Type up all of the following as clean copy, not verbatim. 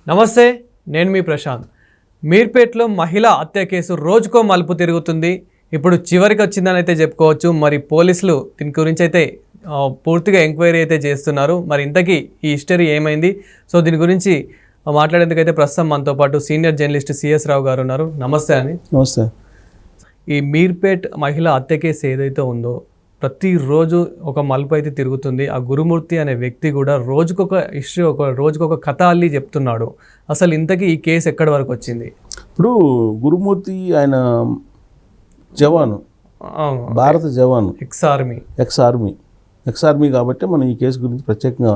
నమస్తే, నేను మీ ప్రశాంత్. మీర్పేట్లో మహిళా హత్య కేసు రోజుకో మలుపు తిరుగుతుంది. ఇప్పుడు చివరికి వచ్చిందని అయితే చెప్పుకోవచ్చు. మరి పోలీసులు దీని గురించి అయితే పూర్తిగా ఎంక్వైరీ అయితే చేస్తున్నారు. మరి ఇంతకీ ఈ హిస్టరీ ఏమైంది? సో దీని గురించి మాట్లాడేందుకైతే ప్రస్తుతం మనతో పాటు సీనియర్ జర్నలిస్ట్ సిఎస్ రావు గారు ఉన్నారు. నమస్తే అని. నమస్తే. ఈ మీర్పేట్ మహిళా హత్య కేసు ఏదైతే ఉందో ప్రతిరోజు ఒక మలుపు అయితే తిరుగుతుంది. ఆ గురుమూర్తి అనే వ్యక్తి కూడా రోజుకొక హిస్టరీ, రోజుకొక కథ అల్లి చెప్తున్నాడు. అసలు ఇంతకీ ఈ కేసు ఎక్కడి వరకు వచ్చింది? ఇప్పుడు గురుమూర్తి ఆయన జవాను, భారత జవాను, ఎక్స్ ఆర్మీ కాబట్టి మనం ఈ కేసు గురించి ప్రత్యేకంగా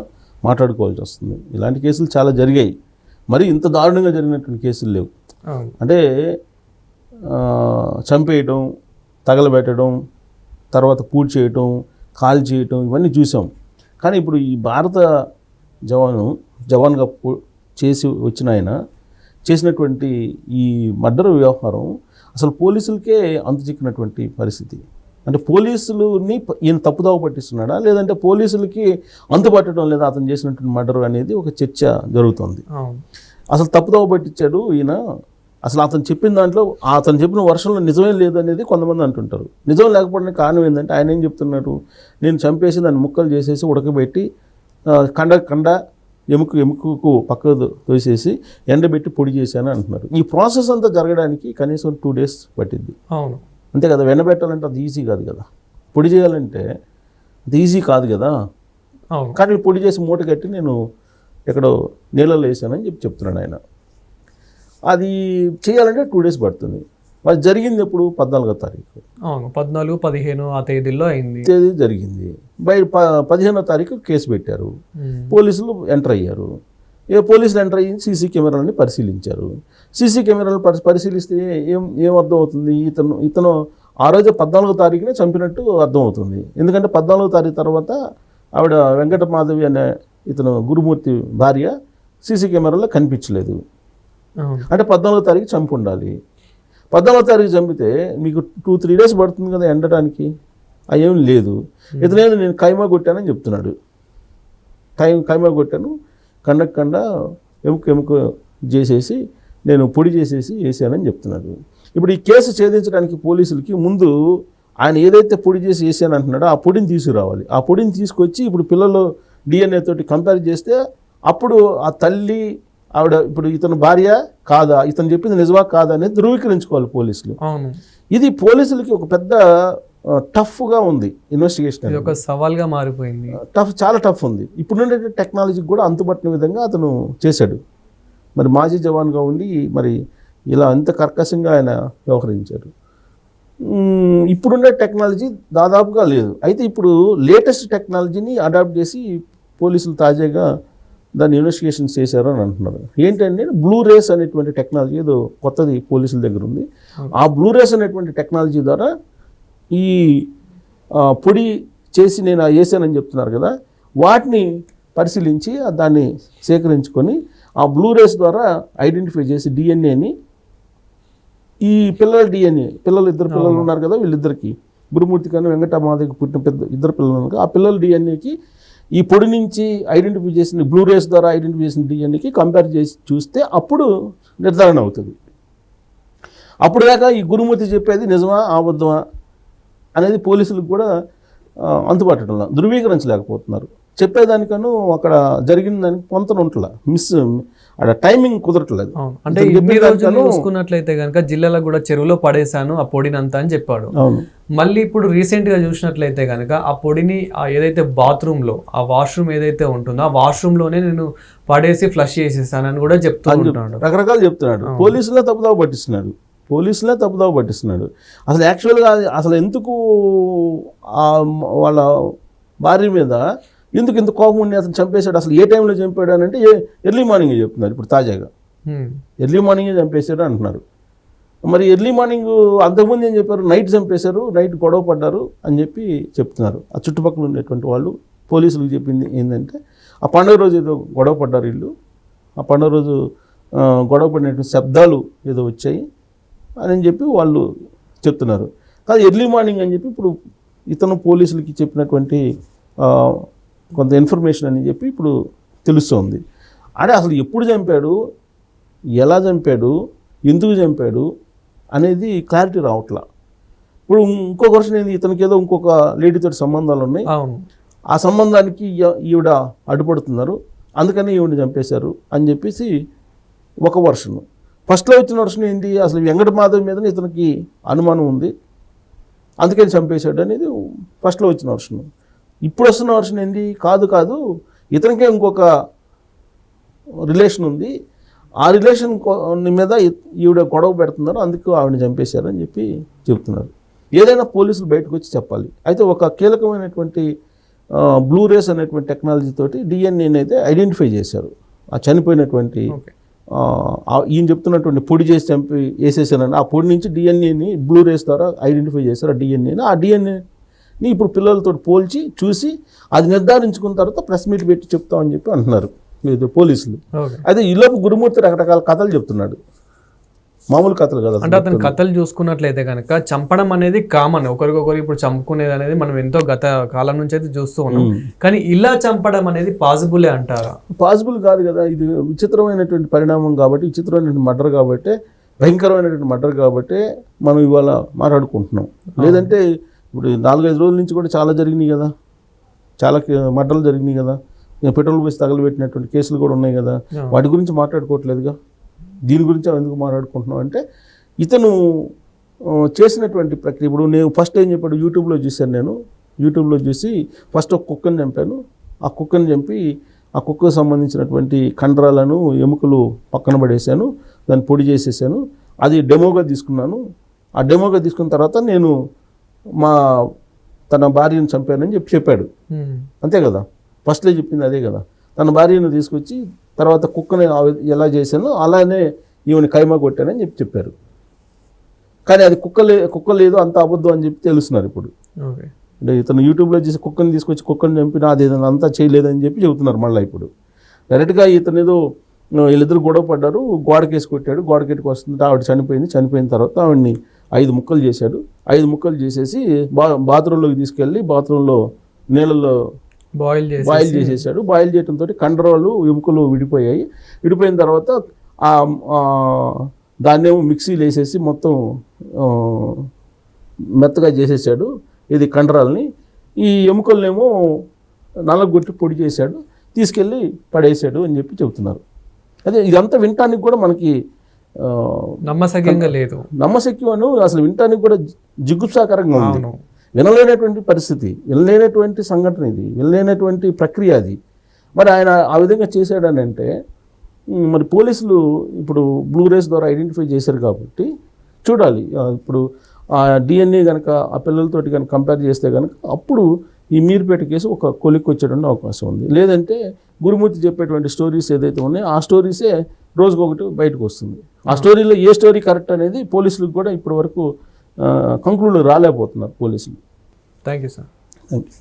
మాట్లాడుకోవాల్సి వస్తుంది. ఇలాంటి కేసులు చాలా జరిగాయి, మరి ఇంత దారుణంగా జరిగినటువంటి కేసులు లేవు. అంటే చంపేయటం, తగలబెట్టడం, తర్వాత పూడ్చి చేయటం, కాల్ చేయటం, ఇవన్నీ చూసాం. కానీ ఇప్పుడు ఈ భారత జవాన్గా చేసి వచ్చిన ఆయన చేసినటువంటి ఈ మర్డర్ వ్యవహారం అసలు పోలీసులకే అంతుచిక్కినటువంటి పరిస్థితి. అంటే పోలీసులని ఈయన తప్పుదావ పట్టిస్తున్నాడా, లేదంటే పోలీసులకి అంతుపట్టడం లేదా అతను చేసినటువంటి మర్డర్ అనేది ఒక చర్చ జరుగుతుంది. అసలు తప్పుదావ పట్టించాడు ఈయన. అసలు అతను చెప్పిన దాంట్లో, అతను చెప్పిన వర్షంలో నిజమే లేదనేది కొంతమంది అంటుంటారు. నిజం లేకపోవడానికి కారణం ఏంటంటే ఆయన ఏం చెప్తున్నాడు, నేను చంపేసి దాన్ని ముక్కలు చేసేసి ఉడకబెట్టి కండ ఎముకకు పక్కకు తోసేసి ఎండబెట్టి పొడి చేశాను అంటున్నారు. ఈ ప్రాసెస్ అంతా జరగడానికి కనీసం 2 days పట్టింది. అవును, అంతే కదా. వెనబెట్టాలంటే అది ఈజీ కాదు కదా, పొడి చేయాలంటే అది ఈజీ కాదు కదా. కానీ పొడి చేసి మూట కట్టి నేను ఎక్కడో నీళ్ళలో వేసానని చెప్తున్నాడు ఆయన. అది చేయాలంటే 2 days పడుతుంది. అది జరిగింది ఎప్పుడు? 14వ తారీఖు. అవును, 14, 15 ఆ తేదీల్లో అయింది. తేదీ జరిగింది. 15వ తారీఖు కేసు పెట్టారు. పోలీసులు ఎంటర్ అయ్యారు. పోలీసులు ఎంటర్ అయ్యి సీసీ కెమెరాలని పరిశీలించారు. సీసీ కెమెరాలు పరిశీలిస్తే ఏం అర్థం అవుతుంది? ఇతను ఆ రోజు 14వ తారీఖునే చంపినట్టు అర్థం అవుతుంది. ఎందుకంటే 14వ తారీఖు తర్వాత ఆవిడ వెంకట మాధవి అనే ఇతను గురుమూర్తి భార్య సీసీ కెమెరాలో కనిపించలేదు. అంటే 14వ తారీఖు చంపి ఉండాలి. 14వ తారీఖు చంపితే మీకు 2-3 days పడుతుంది కదా ఎండటానికి. అవేం లేదు. ఇతనేది నేను కైమా కొట్టానని చెప్తున్నాడు. కైమా కొట్టాను, కండ ఎముక చేసేసి నేను పొడి చేసేసి వేసానని చెప్తున్నాడు. ఇప్పుడు ఈ కేసు ఛేదించడానికి పోలీసులకి ముందు ఆయన ఏదైతే పొడి చేసి వేసాను అంటున్నాడో ఆ పొడిని తీసుకురావాలి. ఆ పొడిని తీసుకొచ్చి ఇప్పుడు పిల్లలు DNA తోటి కంపేర్ చేస్తే అప్పుడు ఆ తల్లి ఆవిడ ఇప్పుడు ఇతను భార్య కాదా, ఇతను చెప్పింది నిజమా కాదా అనేది ధృవీకరించుకోవాలి పోలీసులు. ఇది పోలీసులకి ఒక పెద్ద టఫ్గా ఉంది ఇన్వెస్టిగేషన్. ఒక సవాల్గా మారిపోయింది. చాలా టఫ్ ఉంది. ఇప్పుడుండే టెక్నాలజీకి కూడా అంతుపట్టిన విధంగా అతను చేశాడు. మరి మాజీ జవాన్గా ఉండి మరి ఇలా అంత కర్కశంగా ఆయన వ్యవహరించారు. ఇప్పుడుండే టెక్నాలజీ దాదాపుగా లేదు. అయితే ఇప్పుడు లేటెస్ట్ టెక్నాలజీని అడాప్ట్ చేసి పోలీసులు తాజాగా దాన్ని ఇన్వెస్టిగేషన్స్ చేశారు అని అంటున్నారు. ఏంటంటే బ్లూ రేస్ అనేటువంటి టెక్నాలజీ ఏదో కొత్తది పోలీసుల దగ్గర ఉంది. ఆ బ్లూ రేస్ అనేటువంటి టెక్నాలజీ ద్వారా ఈ పొడి చేసి నేను వేసానని చెప్తున్నారు కదా, వాటిని పరిశీలించి దాన్ని సేకరించుకొని ఆ బ్లూ రేస్ ద్వారా ఐడెంటిఫై చేసి DNAని ఈ పిల్లల DNA, ఇద్దరు పిల్లలు ఉన్నారు కదా, వీళ్ళిద్దరికి గురుమూర్తి కన్నా వెంకట మాధవికి పుట్టిన ఇద్దరు పిల్లలు ఉన్నారు. ఆ పిల్లల DNAకి ఈ పొడి నుంచి ఐడెంటిఫై చేసిన బ్లూ రేస్ ద్వారా ఐడెంటిఫై చేసిన DNAకి కంపేర్ చేసి చూస్తే అప్పుడు నిర్ధారణ అవుతుంది. అప్పుడు దాకా ఈ గురుమూర్తి చెప్పేది నిజమా అబద్ధమా అనేది పోలీసులకు కూడా అంతుపట్టడంలో ధృవీకరించలేకపోతున్నారు. చెప్పేదానికను అక్కడ జరిగిన దానికి కొంత ఉంటలా అక్కడ టైమింగ్ కుదరట్లేదు. అంటే ఇన్ని రోజులు చూసుకున్నట్లయితే కనుక జిల్లాలో కూడా చెరువులో పడేశాను ఆ పొడినంతా అని చెప్పాడు. మళ్ళీ ఇప్పుడు రీసెంట్గా చూసినట్లయితే కనుక ఆ పొడిని ఏదైతే బాత్రూంలో ఆ వాష్రూమ్ ఏదైతే ఉంటుందో ఆ వాష్రూమ్లోనే నేను పడేసి ఫ్లష్ చేసేసానని కూడా చెప్తున్నాడు. రకరకాలు చెప్తున్నాడు. పోలీసులే తప్పుదావ పట్టిస్తున్నాడు. అసలు యాక్చువల్గా అసలు ఎందుకు వాళ్ళ భార్య మీద ఎందుకు ఇంత కోపం ఉండి అతను చంపేశాడు, అసలు ఏ టైంలో చంపాడు అని అంటే ఎర్లీ మార్నింగే చెప్తున్నారు. ఇప్పుడు తాజాగా ఎర్లీ మార్నింగే చంపేశాడు అంటున్నారు. మరి ఎర్లీ మార్నింగ్ అంతకుముందు ఏం చెప్పారు, నైట్ చంపేశారు, నైట్ గొడవ పడ్డారు అని చెప్పి చెప్తున్నారు. ఆ చుట్టుపక్కల ఉండేటువంటి వాళ్ళు పోలీసులకు చెప్పింది ఏంటంటే ఆ పండుగ రోజు ఏదో గొడవ పడ్డారు వీళ్ళు, ఆ పండుగ రోజు గొడవ పడినటువంటి శబ్దాలు ఏదో వచ్చాయి అని చెప్పి వాళ్ళు చెప్తున్నారు. కాదు ఎర్లీ మార్నింగ్ అని చెప్పి ఇప్పుడు ఇతను పోలీసులకి చెప్పినటువంటి కొంత ఇన్ఫర్మేషన్ అని చెప్పి ఇప్పుడు తెలుస్తోంది. అంటే అసలు ఎప్పుడు చంపాడు, ఎలా చంపాడు, ఎందుకు చంపాడు అనేది క్లారిటీ రావట్లా. ఇప్పుడు ఇంకొక వర్షన్ ఏంది, ఇతనికి ఏదో ఇంకొక లేడీతో సంబంధాలు ఉన్నాయి, అవును. ఆ సంబంధానికి ఈవిడ అడ్డుపడుతున్నారు, అందుకని ఈవిడ చంపేశారు అని చెప్పేసి ఒక వర్షన్. ఫస్ట్లో వచ్చిన వర్షన్ ఏంటి, అసలు వెంకట మాధవ్ మీద ఇతనికి అనుమానం ఉంది, అందుకని చంపేశాడు అనేది ఫస్ట్లో వచ్చిన వర్షన్. ఇప్పుడు వస్తున్న వర్షన్ ఏంటి, కాదు ఇతనికే ఇంకొక రిలేషన్ ఉంది, ఆ రిలేషన్ మీద ఈవిడ గొడవ పెడుతున్నారు, అందుకు ఆవిడని చంపేశారు అని చెప్పి చెప్తున్నారు. ఏదైనా పోలీసులు బయటకు వచ్చి చెప్పాలి. అయితే ఒక కీలకమైనటువంటి బ్లూ రేస్ అనేటువంటి టెక్నాలజీ తోటి డిఎన్ఏని అయితే ఐడెంటిఫై చేశారు. ఆ చనిపోయినటువంటి ఈయన చెప్తున్నటువంటి పొడి చేసి చంపి వేసేసారని ఆ పొడి నుంచి డిఎన్ఏని బ్లూ రేస్ ద్వారా ఐడెంటిఫై చేశారు. ఆ డిఎన్ఏని ఇప్పుడు పిల్లలతో పోల్చి చూసి అది నిర్ధారించుకున్న తర్వాత ప్రెస్ మీట్ పెట్టి చెప్తామని చెప్పి అంటున్నారు పోలీసులు. అయితే ఈలోపు గురుమూర్తి రకరకాల కథలు చెప్తున్నాడు, మామూలు కథలు కదా. అంటే అతని కథలు చూసుకున్నట్లయితే కనుక చంపడం అనేది కామన్, ఒకరికొకరు ఇప్పుడు చంపుకునేది అనేది మనం ఎంతో గత కాలం నుంచి అయితే చూస్తూ ఉన్నాం. కానీ ఇలా చంపడం అనేది పాసిబులే అంటారా? పాసిబుల్ కాదు కదా, ఇది విచిత్రమైనటువంటి పరిణామం కాబట్టి, విచిత్రమైనటువంటి మర్డర్ కాబట్టి, భయంకరమైనటువంటి మర్డర్ కాబట్టి మనం ఇవాళ మాట్లాడుకుంటున్నాం. లేదంటే ఇప్పుడు 4-5 రోజుల నుంచి కూడా చాలా జరిగినాయి కదా, చాలా మర్డర్లు జరిగినాయి కదా, పెట్రోల్ పోసి తగలబెట్టినటువంటి కేసులు కూడా ఉన్నాయి కదా, వాటి గురించి మాట్లాడుకోవట్లేదుగా. దీని గురించి ఎందుకు మాట్లాడుకుంటున్నాం అంటే, ఇతను చేసినటువంటి ప్రక్రియ. ఇప్పుడు నేను ఫస్ట్ ఏం చెప్పాడు, యూట్యూబ్లో చూసి ఫస్ట్ ఒక కుక్కని చంపాను, ఆ కుక్కని చంపి ఆ కుక్కకు సంబంధించినటువంటి కండరాలను ఎముకలు పక్కన పడేశాను, దాన్ని పొడి చేసేసాను, అది డెమోగా తీసుకున్నాను. ఆ డెమోగా తీసుకున్న తర్వాత నేను తన భార్యను చంపానని చెప్పాడు. అంతే కదా, ఫస్ట్లో చెప్పింది అదే కదా. తన భార్యను తీసుకొచ్చి తర్వాత కుక్కని ఎలా చేశానో అలానే ఈవెని కైమా కొట్టానని చెప్పారు. కానీ అది కుక్క లేదు, అంత అబద్ధం అని చెప్పి తెలుస్తున్నారు ఇప్పుడు. అంటే ఇతను యూట్యూబ్లో చేసి కుక్కని తీసుకొచ్చి కుక్కని చంపినా అది అంతా చేయలేదని చెప్పి చెబుతున్నారు మళ్ళీ. ఇప్పుడు డైరెక్ట్గా ఇతను ఏదో వీళ్ళిద్దరు గొడవ పడ్డారు, గోడకేసి కొట్టాడు, గోడకెట్టుకు వస్తుంటే ఆవిడ చనిపోయిన తర్వాత ఆవిడని 5 ముక్కలు చేశాడు. 5 ముక్కలు చేసేసి బాత్రూంలోకి తీసుకెళ్ళి బాత్రూంలో నీళ్ళలో బాయిల్ చేసేసాడు. బాయిల్ చేయడంతో కండరాలు ఎముకలు విడిపోయిన తర్వాత దాన్నేమో మిక్సీలు వేసేసి మొత్తం మెత్తగా చేసేసాడు ఇది కండరాలని. ఈ ఎముకలనేమో నలగొట్టి పొడి చేశాడు, తీసుకెళ్ళి పడేసాడు అని చెప్పి చెబుతున్నారు. అదే ఇదంతా వినటానికి కూడా మనకి నమ్మశక్యంగా లేదు, నమ్మశక్యం అసలు వినటానికి కూడా జిగుప్సాకరంగా ఉంది. వినలేనటువంటి పరిస్థితి, వినలేనటువంటి సంఘటన ఇది, వినలేనటువంటి ప్రక్రియ అది. మరి ఆయన ఆ విధంగా చేశాడని అంటే మరి పోలీసులు ఇప్పుడు బ్లూ రేస్ ద్వారా ఐడెంటిఫై చేశారు కాబట్టి చూడాలి. ఇప్పుడు ఆ డిఎన్ఏ కనుక ఆ పిల్లలతోటి కనుక కంపేర్ చేస్తే కనుక అప్పుడు ఈ మీర్పేట కేసు ఒక కొలిక్కి వచ్చేటువంటి అవకాశం ఉంది. లేదంటే గురుమూర్తి చెప్పేటువంటి స్టోరీస్ ఏదైతే ఉన్నాయో ఆ స్టోరీసే రోజుకొకటి బయటకు వస్తుంది. ఆ స్టోరీలో ఏ స్టోరీ కరెక్ట్ అనేది పోలీసులకు కూడా ఇప్పటి వరకు కంక్లూడ్ రాలేకపోతున్నారు పోలీసులు. Thank you sir. Thank you.